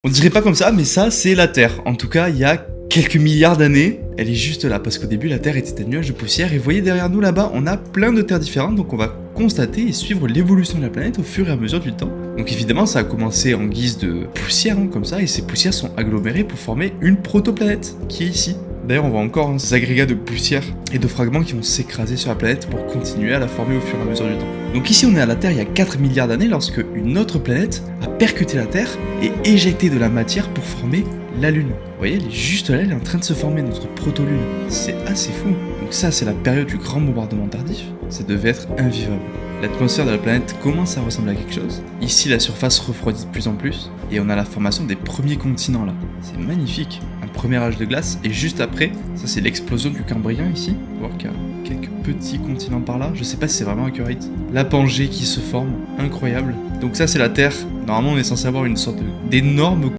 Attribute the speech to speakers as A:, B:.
A: On dirait pas comme ça, mais ça, c'est la Terre. En tout cas, il y a quelques milliards d'années, elle est juste là, parce qu'au début, la Terre était un nuage de poussière, et vous voyez derrière nous, là-bas, on a plein de terres différentes, donc on va constater et suivre l'évolution de la planète au fur et à mesure du temps. Donc évidemment, ça a commencé en guise de poussière, hein, comme ça, et ces poussières sont agglomérées pour former une protoplanète, qui est ici. D'ailleurs, on voit encore ces agrégats de poussière et de fragments qui vont s'écraser sur la planète pour continuer à la former au fur et à mesure du temps. Donc ici, on est à la Terre il y a 4 milliards d'années lorsque une autre planète a percuté la Terre et éjecté de la matière pour former la Lune. Vous voyez, elle est juste là, elle est en train de se former, notre proto-Lune. C'est assez fou. Donc ça, c'est la période du grand bombardement tardif. Ça devait être invivable. L'atmosphère de la planète commence à ressembler à quelque chose. Ici, la surface refroidit de plus en plus, et on a la formation des premiers continents là. C'est magnifique. Un premier âge de glace, et juste après, ça c'est l'explosion du Cambrien ici. On va voir qu'il y a quelques petits continents par là. Je sais pas si c'est vraiment accurate. La Pangée qui se forme, incroyable. Donc ça c'est la Terre. Normalement, on est censé avoir une sorte d'énorme